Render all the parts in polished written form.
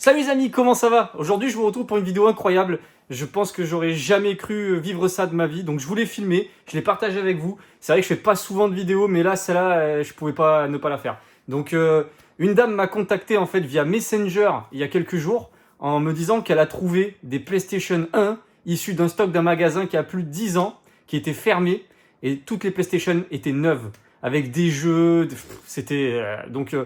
Salut les amis, comment ça va? Aujourd'hui je vous retrouve pour une vidéo incroyable. Je pense que j'aurais jamais cru vivre ça de ma vie, donc je voulais filmer, je l'ai partagé avec vous. C'est vrai que je fais pas souvent de vidéos, mais là celle-là je pouvais pas ne pas la faire. Donc une dame m'a contacté en fait via Messenger il y a quelques jours en me disant qu'elle a trouvé des PlayStation 1 issus d'un stock d'un magasin qui a plus de 10 ans, qui était fermé, et toutes les PlayStation étaient neuves avec des jeux. C'était donc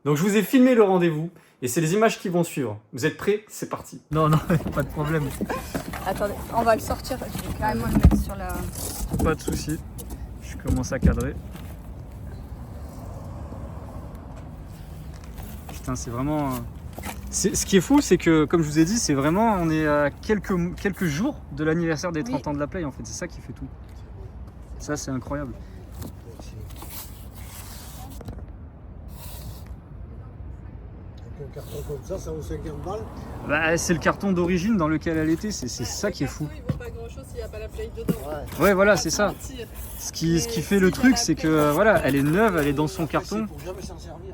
je vous ai filmé le rendez-vous. Et c'est les images qui vont suivre. Vous êtes prêts? C'est parti. Non, pas de problème. Attendez, on va le sortir. Je vais carrément le mettre sur la... Pas de souci. Je commence à cadrer. Putain, c'est vraiment... Ce qui est fou, c'est que, comme je vous ai dit, c'est vraiment... On est à quelques jours de l'anniversaire des 30 ans de la Play, en fait. C'est ça qui fait tout. Ça, c'est incroyable. Un carton comme ça vaut 50 balles. Bah, c'est le carton d'origine dans lequel elle était. C'est ça qui est fou. Il vaut pas grand chose s'il n'y a pas la Play dedans. Ouais, voilà, c'est ça. Ce qui fait le truc, c'est que voilà, elle est neuve, elle est dans son carton. Pour jamais s'en servir.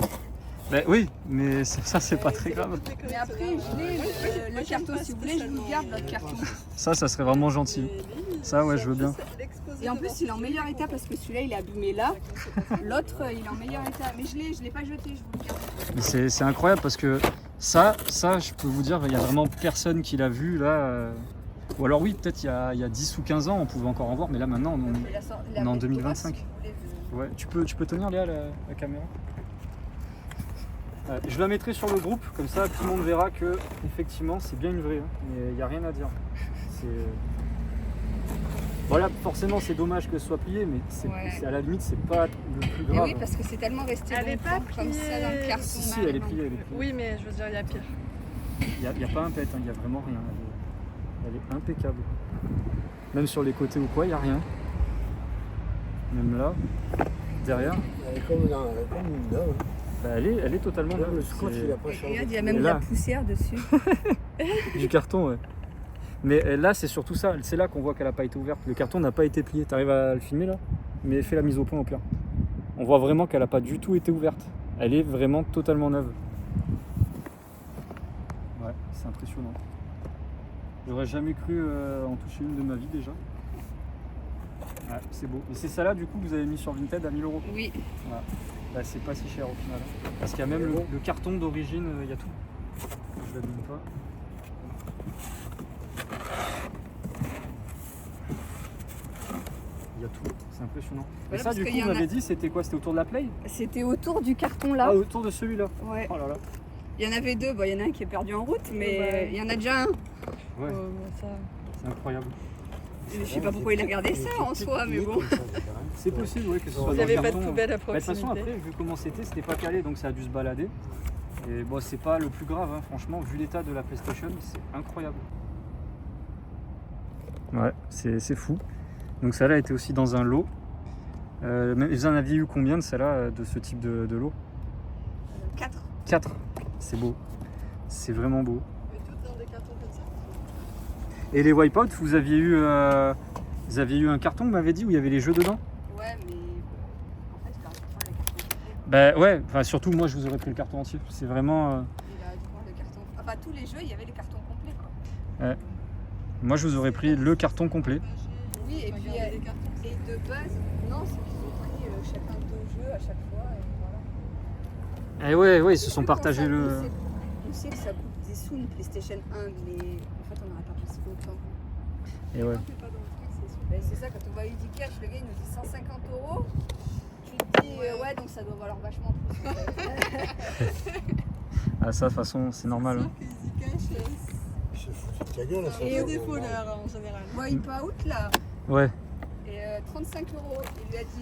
Bah oui, mais ça, c'est pas très grave. Mais après, je l'ai, le carton, si vous voulez, je vous garde votre carton. Ça serait vraiment gentil. Ça, ouais, je veux bien. Et en plus, il est en meilleur état parce que celui-là, il est abîmé là. L'autre, il est en meilleur état. Mais je l'ai pas jeté, je vous le garde. Mais c'est incroyable parce que ça, je peux vous dire, il y a vraiment personne qui l'a vu là. Ou alors oui, peut-être il y a 10 ou 15 ans, on pouvait encore en voir, mais là maintenant, on est en 2025. Ouais, tu peux tenir Léa la caméra? Je la mettrai sur le groupe, comme ça tout le monde verra que effectivement c'est bien une vraie, hein, mais il n'y a rien à dire. Voilà, forcément c'est dommage que ce soit plié, mais c'est à la limite c'est pas le plus Mais grave. oui, parce que c'est tellement resté Elle est longtemps pas comme ça dans le carton. Si, elle est pliée. Oui, mais je veux dire, il y a pire. Il n'y a pas un pet, il n'y a vraiment rien. Elle est impeccable. Même sur les côtés ou quoi, il n'y a rien. Même là, derrière, Elle est comme une neuve. bah, elle est totalement Le neuve. scotch, il a pas changé. Regarde, il y a même Et de là- la poussière dessus. Du carton, ouais. Mais là, c'est surtout ça. C'est là qu'on voit qu'elle n'a pas été ouverte. Le carton n'a pas été plié. Tu arrives à le filmer là? Mais fais la mise au point au pire. On voit vraiment qu'elle n'a pas du tout été ouverte. Elle est vraiment totalement neuve. Ouais, c'est impressionnant. J'aurais jamais cru en toucher une de ma vie déjà. Ouais, c'est beau. Et c'est ça là du coup que vous avez mis sur Vinted à 1000 €. Oui. Voilà. Bah, c'est pas si cher au final. Hein. Parce qu'il y a même le carton d'origine, il y a tout. Je l'abîme pas. Il y a tout, c'est impressionnant. Et Voilà, ça parce du coup qu'il y vous en a- m'avez dit c'était quoi? C'était autour de la Play? C'était autour du carton là. Ah, autour de celui-là. Ouais. Oh là là. Il y en avait deux. Bon, il y en a un qui est perdu en route, mais Ouais. il y en a déjà un. Ouais, Ça... c'est incroyable. Je sais pas pourquoi il a gardé ça en soi, mais bon. C'est possible, ouais, que ce soit Il dans n'y le avait pas de carton. poubelle à Bah, de toute façon, proximité. après, vu comment c'était pas calé, donc ça a dû se balader. Et bon, c'est pas le plus grave, hein, franchement, vu l'état de la PlayStation, c'est incroyable. Ouais, c'est fou. Donc celle-là était aussi dans un lot. Vous en aviez eu combien de celle-là, de ce type de lot? 4. 4. C'est beau. C'est vraiment beau. Mais tout dans des cartons comme ça. Et les wipeouts, vous aviez eu un carton, vous m'avez dit, où il y avait les jeux dedans? Ouais, mais en fait, je garde pas les cartons complets. Bah ouais, enfin surtout moi je vous aurais pris le carton entier. C'est vraiment... Il a dû prendre le carton. Enfin, tous les jeux, il y avait les cartons complets, quoi. Moi je vous aurais pris le carton complet. Oui, et puis les cartons. et de base, non, c'est qu'ils ont pris chacun deux jeux à chaque fois, et voilà. Et ouais, ils se sont Plus qu'on partagés s'en- le... On sait que ça coûte des sous une PlayStation 1, mais en fait, on n'aurait pas pensé autant. Et ouais. C'est pas dans le truc, c'est sûr. Ben, c'est ça, quand on va à Udicash, le gars il nous dit 150 €. Tu te dis, ouais, donc ça doit valoir vachement plus. En fait. Ah ça de toute façon c'est normal. Hein. C'est sûr que Easy Cash, Il se fout de ta gueule, ça. Et c'est des voleurs en général. Moi, il pas out là. Ouais. Et 35 €.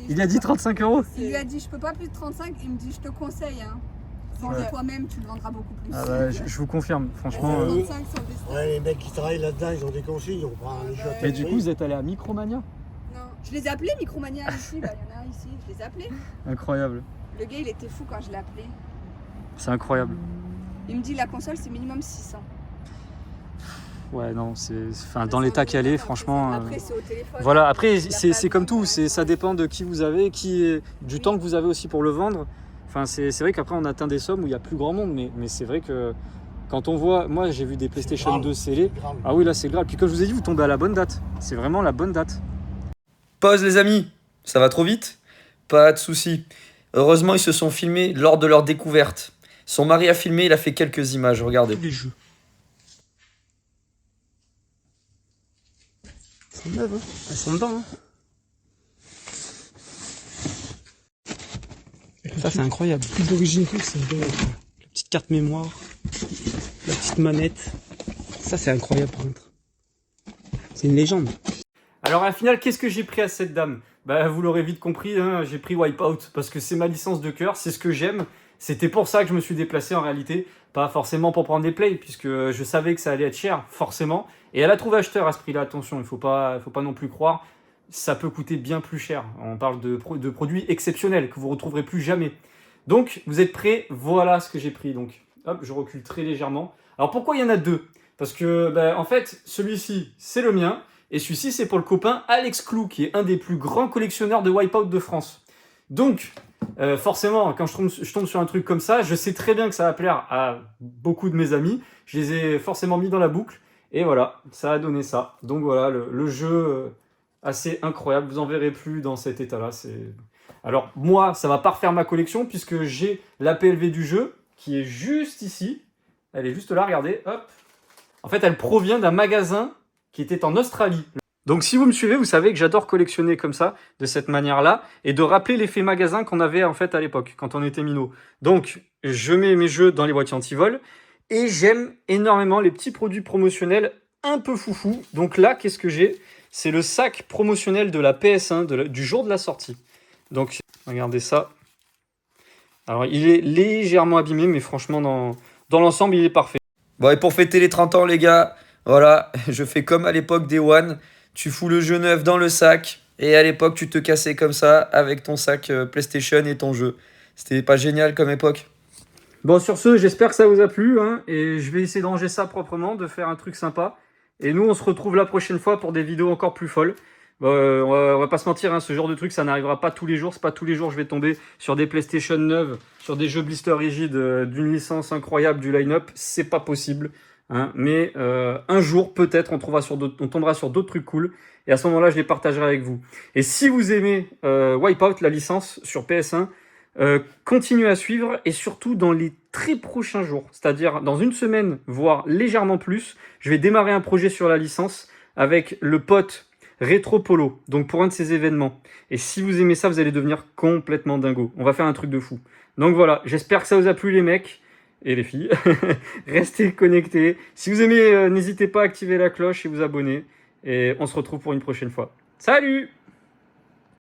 Il a dit 35 €. Il lui a dit, je peux pas plus de 35. Il me dit, je te conseille. Hein. Vends-le Ouais. toi-même, tu le vendras beaucoup plus. Ah bah, je vous confirme, franchement. Ouais, 35 sans destin. Ouais, les mecs qui travaillent là-dedans, ils ont des consignes, on prend les jeux à Et tel du coup prix. vous êtes allé à Micromania? Non, je les ai appelés Micromania ici. Là, il y en a un ici. Je les ai appelés. Incroyable. Le gars, il était fou quand je l'ai appelé. C'est incroyable. Il me dit, la console, c'est minimum 600. Ouais non, enfin dans l'état qu'elle est, franchement. Après, c'est au téléphone. Voilà, après Il a pas c'est le comme temps, tout, ça dépend de qui vous avez, du temps que vous avez aussi pour le vendre. Enfin c'est vrai qu'après on atteint des sommes où il y a plus grand monde, mais c'est vrai que Quand on voit, moi j'ai vu des PlayStation grave. 2 scellés. Grave. Ah oui, là c'est grave. Puis comme je vous ai dit, vous tombez à la bonne date. C'est vraiment la bonne date. Pause les amis, ça va trop vite? Pas de souci. Heureusement, ils se sont filmés lors de leur découverte. Son mari a filmé, il a fait quelques images, regardez. Les jeux. Elles sont neuves, hein. Elles sont dedans, hein. Ça c'est incroyable. Plus d'origine que c'est dingue. La petite carte mémoire, la petite manette. Ça c'est incroyable par contre. C'est une légende. Alors, à la finale, qu'est-ce que j'ai pris à cette dame? Bah, vous l'aurez vite compris, hein, j'ai pris Wipeout parce que c'est ma licence de cœur, c'est ce que j'aime. C'était pour ça que je me suis déplacé en réalité, pas forcément pour prendre des plays, puisque je savais que ça allait être cher, forcément. Et elle a trouvé acheteur à ce prix-là, attention, il faut pas non plus croire. Ça peut coûter bien plus cher. On parle de produits exceptionnels que vous ne retrouverez plus jamais. Donc, vous êtes prêts? Voilà ce que j'ai pris. Donc, hop, je recule très légèrement. Alors, pourquoi il y en a deux? Parce que, ben, en fait, celui-ci, c'est le mien. Et celui-ci, c'est pour le copain Alex Clou, qui est un des plus grands collectionneurs de Wipeout de France. Donc, forcément, quand je tombe sur un truc comme ça, je sais très bien que ça va plaire à beaucoup de mes amis. Je les ai forcément mis dans la boucle. Et voilà, ça a donné ça. Donc voilà, le jeu assez incroyable. Vous en verrez plus dans cet état-là. Alors, moi, ça va pas refaire ma collection, puisque j'ai la PLV du jeu, qui est juste ici. Elle est juste là, regardez, hop. En fait, elle provient d'un magasin qui était en Australie. Donc si vous me suivez, vous savez que j'adore collectionner comme ça, de cette manière-là, et de rappeler l'effet magasin qu'on avait en fait à l'époque, quand on était minot. Donc, je mets mes jeux dans les boîtiers anti-vol, et j'aime énormément les petits produits promotionnels un peu foufou. Donc là, qu'est-ce que j'ai? C'est le sac promotionnel de la PS1, du jour de la sortie. Donc, regardez ça. Alors, il est légèrement abîmé, mais franchement, dans l'ensemble, il est parfait. Bon, et pour fêter les 30 ans, les gars, voilà, je fais comme à l'époque des One. Tu fous le jeu neuf dans le sac. Et à l'époque, tu te cassais comme ça avec ton sac PlayStation et ton jeu. C'était pas génial comme époque? Bon, sur ce, j'espère que ça vous a plu, hein, et je vais essayer de ranger ça proprement, de faire un truc sympa. Et nous, on se retrouve la prochaine fois pour des vidéos encore plus folles. On va pas se mentir, hein, ce genre de truc, ça n'arrivera pas tous les jours. C'est pas tous les jours que je vais tomber sur des PlayStation 9, sur des jeux blister rigides d'une licence incroyable du line-up. C'est pas possible. Hein, mais un jour, peut-être, on tombera sur d'autres trucs cool. Et à ce moment-là, je les partagerai avec vous. Et si vous aimez Wipeout, la licence sur PS1, continuez à suivre. Et surtout, dans les très prochains jours, c'est-à-dire dans une semaine, voire légèrement plus, je vais démarrer un projet sur la licence avec le pote Rétro Polo, donc pour un de ces événements. Et si vous aimez ça, vous allez devenir complètement dingo. On va faire un truc de fou. Donc voilà, j'espère que ça vous a plu les mecs et les filles. Restez connectés. Si vous aimez, n'hésitez pas à activer la cloche et vous abonner. Et on se retrouve pour une prochaine fois. Salut!